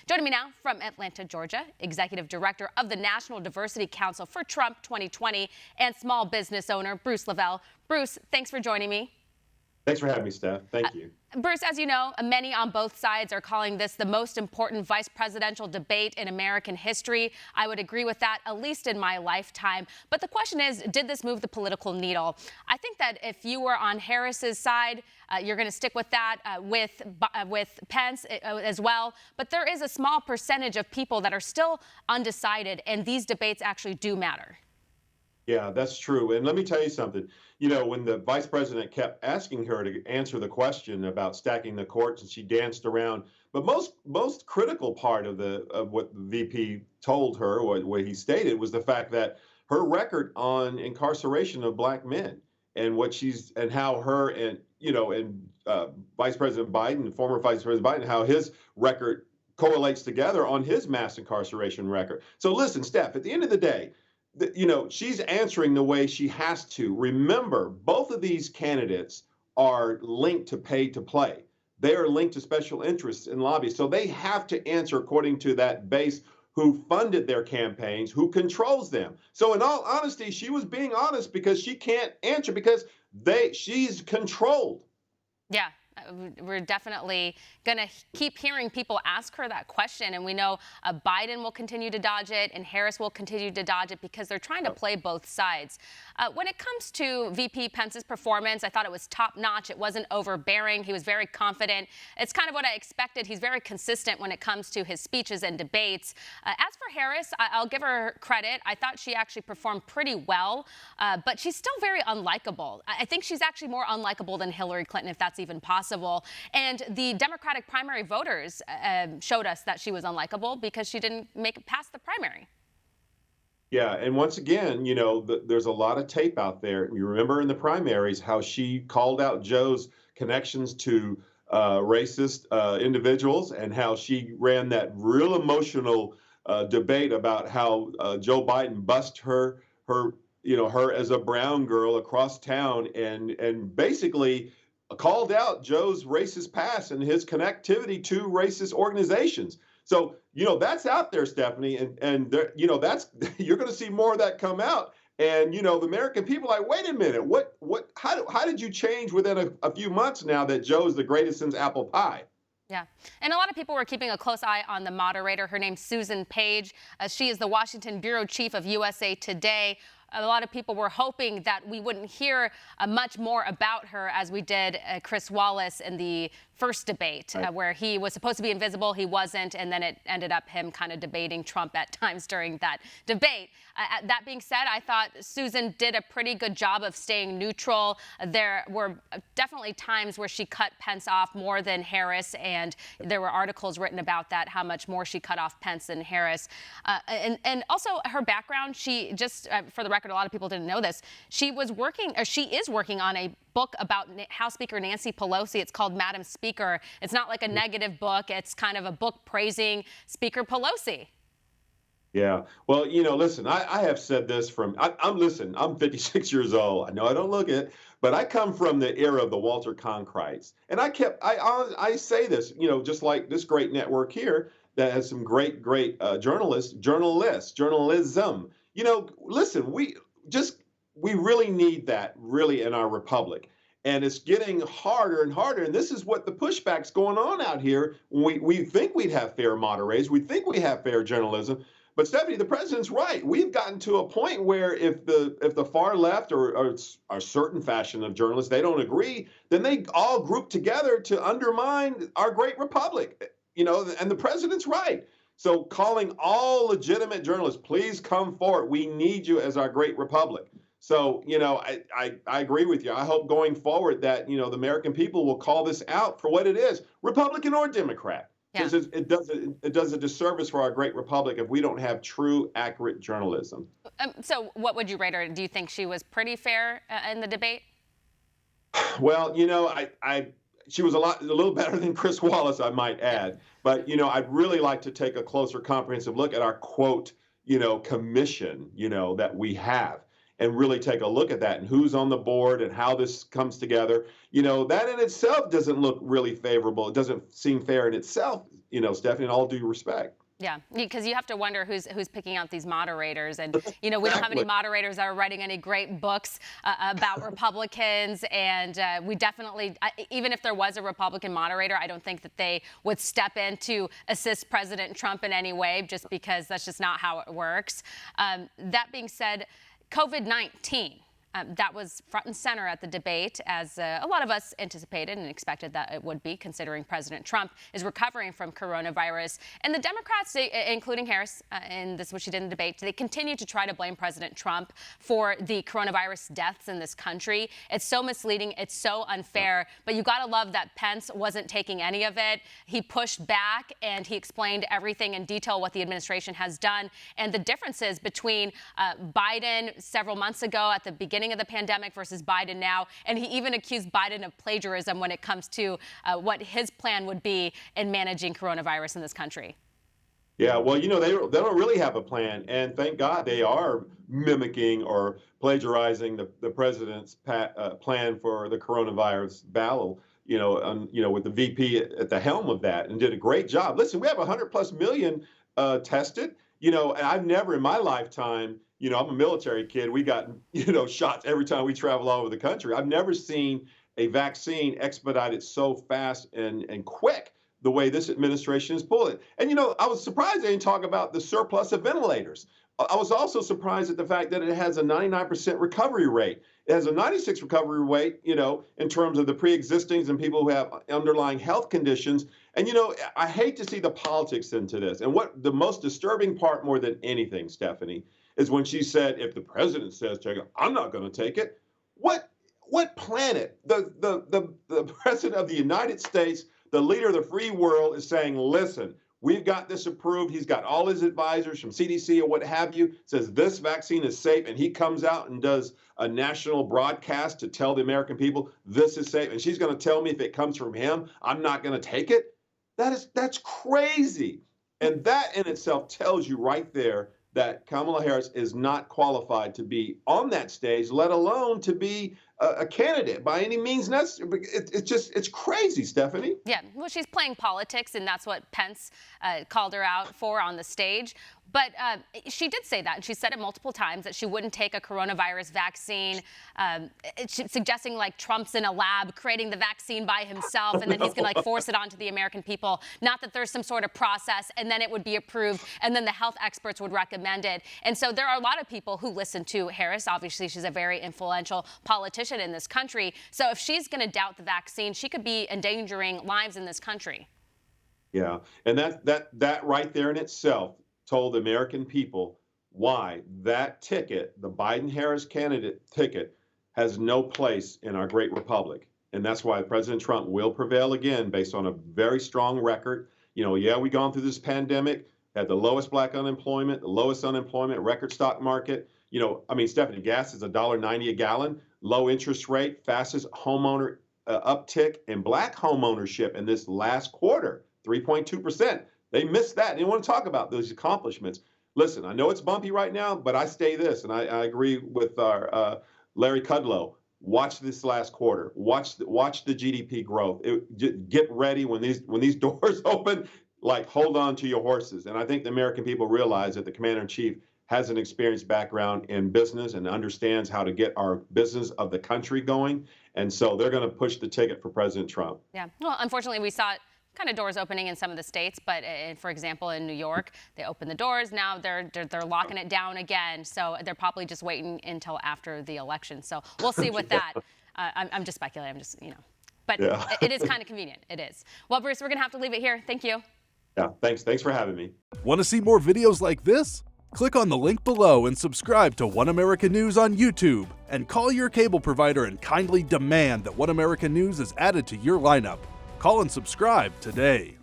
Joining me now from Atlanta, Georgia, Executive Director of the National Diversity Council for Trump 2020 and small business owner, Bruce LeVell. Bruce, thanks for joining me. Thanks for having me, Steph. Thank you. Bruce, as you know, many on both sides are calling this the most important vice presidential debate in American history. I would agree with that, at least in my lifetime. But the question is, did this move the political needle? I think that if you were on Harris's side, you're going to stick with that with Pence as well. But there is a small percentage of people that are still undecided, and these debates actually do matter. Yeah, that's true. And let me tell you something. You know, when the vice president kept asking her to answer the question about stacking the courts, and she danced around. But most critical part of what the VP told her, or what he stated, was the fact that her record on incarceration of black men and how her and Vice President Biden, former Vice President Biden, how his record correlates together on his mass incarceration record. So listen, Steph, at the end of the day, she's answering the way she has to. Remember, both of these candidates are linked to pay to play. They are linked to special interests and lobbyists. So they have to answer according to that base who funded their campaigns, who controls them. So in all honesty, she was being honest because she can't answer because she's controlled. Yeah. We're definitely going to keep hearing people ask her that question. And we know Biden will continue to dodge it and Harris will continue to dodge it because they're trying to play both sides. When it comes to VP Pence's performance, I thought it was top notch. It wasn't overbearing. He was very confident. It's kind of what I expected. He's very consistent when it comes to his speeches and debates. As for Harris, I'll give her credit. I thought she actually performed pretty well, but she's still very unlikable. I think she's actually more unlikable than Hillary Clinton, if that's even possible. And the Democratic primary voters showed us that she was unlikable because she didn't make it past the primary. Yeah, and once again, there's a lot of tape out there. You remember in the primaries how she called out Joe's connections to racist individuals and how she ran that real emotional debate about how Joe Biden bussed her as a brown girl across town and basically called out Joe's racist past and his connectivity to racist organizations. So, that's out there, Stephanie, and there, you're going to see more of that come out. And, the American people are like, wait a minute, how did you change within a few months now that Joe's the greatest since apple pie? Yeah. And a lot of people were keeping a close eye on the moderator. Her name's Susan Page. She is the Washington bureau chief of USA Today. A lot of people were hoping that we wouldn't hear much more about her as we did Chris Wallace in the first debate, where he was supposed to be invisible, he wasn't, and then it ended up him kind of debating Trump at times during that debate. That being said, I thought Susan did a pretty good job of staying neutral. There were definitely times where she cut Pence off more than Harris, and there were articles written about that, how much more she cut off Pence than Harris. And also her background, she just, for the record, a lot of people didn't know this, she is working on a book about House Speaker Nancy Pelosi. It's called Madam Speaker. It's not like a negative book. It's kind of a book praising Speaker Pelosi. Yeah. Well, listen, I have said this I'm 56 years old. I know I don't look it, but I come from the era of the Walter Cronkite's. And I say this, just like this great network here that has some great journalism. Listen, we really need that really in our republic. And it's getting harder and harder. And this is what the pushback's going on out here. We think we'd have fair moderators. We think we have fair journalism. But Stephanie, the president's right. We've gotten to a point where if the far left or a certain fashion of journalists, they don't agree, then they all group together to undermine our great republic. And the president's right. So calling all legitimate journalists, please come forward. We need you as our great republic. So, I agree with you. I hope going forward that, the American people will call this out for what it is, Republican or Democrat. Because it does a disservice for our great republic if we don't have true, accurate journalism. So what would you rate her? Do you think she was pretty fair in the debate? Well, she was a little better than Chris Wallace, I might add. But, I'd really like to take a closer, comprehensive look at our quote, commission, that we have. and really take a look at that and who's on the board and how this comes together, that in itself doesn't look really favorable. It doesn't seem fair in itself, Stephanie, in all due respect. Yeah, because you have to wonder who's picking out these moderators, and we don't have any moderators that are writing any great books about Republicans, and we definitely, even if there was a Republican moderator, I don't think that they would step in to assist President Trump in any way, just because that's just not how it works. That being said, COVID-19. That was front and center at the debate, as a lot of us anticipated and expected that it would be, considering President Trump is recovering from coronavirus. And the Democrats, including Harris, and this is what she did in the debate, they continue to try to blame President Trump for the coronavirus deaths in this country. It's so misleading. It's so unfair. But you got to love that Pence wasn't taking any of it. He pushed back, and he explained everything in detail, what the administration has done, and the differences between Biden several months ago at the beginning of the pandemic versus Biden now. And he even accused Biden of plagiarism when it comes to what his plan would be in managing coronavirus in this country. Yeah, well, they don't really have a plan. And thank God they are mimicking or plagiarizing the president's plan for the coronavirus battle, with the VP at the helm of that, and did a great job. Listen, we have 100+ million tested, and I've never in my lifetime, I'm a military kid. We got, shots every time we travel all over the country. I've never seen a vaccine expedited so fast and quick the way this administration is pulling. And, I was surprised they didn't talk about the surplus of ventilators. I was also surprised at the fact that it has a 99% recovery rate. It has a 96% recovery rate, in terms of the pre-existings and people who have underlying health conditions. And, I hate to see the politics into this. And what the most disturbing part more than anything, Stephanie, is when she said, if the president says take it, I'm not going to take it. What planet? The president of the United States, the leader of the free world, is saying, listen, we've got this approved. He's got all his advisors from CDC or what have you, says this vaccine is safe, and he comes out and does a national broadcast to tell the American people this is safe, and she's going to tell me if it comes from him, I'm not going to take it. That's crazy. And that in itself tells you right there that Kamala Harris is not qualified to be on that stage, let alone to be a candidate by any means necessary. It's crazy, Stephanie. Yeah, well, she's playing politics, and that's what Pence called her out for on the stage. But she did say that, and she said it multiple times, that she wouldn't take a coronavirus vaccine, suggesting like Trump's in a lab creating the vaccine by himself, and then he's going to force it onto the American people. Not that there's some sort of process, and then it would be approved, and then the health experts would recommend it. And so there are a lot of people who listen to Harris. Obviously, she's a very influential politician in this country. So if she's going to doubt the vaccine, she could be endangering lives in this country. Yeah, and that right there in itself told the American people why that ticket, the Biden-Harris candidate ticket, has no place in our great republic. And that's why President Trump will prevail again based on a very strong record. We've gone through this pandemic, had the lowest black unemployment, the lowest unemployment, record stock market. Stephanie, gas is $1.90 a gallon, low interest rate, fastest homeowner uptick in black homeownership in this last quarter, 3.2%. They missed that. They want to talk about those accomplishments. Listen, I know it's bumpy right now, but I say this, and I agree with our Larry Kudlow. Watch this last quarter. Watch the GDP growth. Get ready when these doors open. Like, hold on to your horses. And I think the American people realize that the commander-in-chief has an experienced background in business and understands how to get our business of the country going. And so they're going to push the ticket for President Trump. Yeah. Well, unfortunately, we saw kind of doors opening in some of the states, but for example, in New York, they opened the doors. Now they're locking it down again. So they're probably just waiting until after the election. So we'll see with that. I'm just speculating. But yeah. It is kind of convenient. It is. Well, Bruce, we're going to have to leave it here. Thank you. Yeah, thanks for having me. Want to see more videos like this? Click on the link below and subscribe to One American News on YouTube, and call your cable provider and kindly demand that One American News is added to your lineup. Call and subscribe today.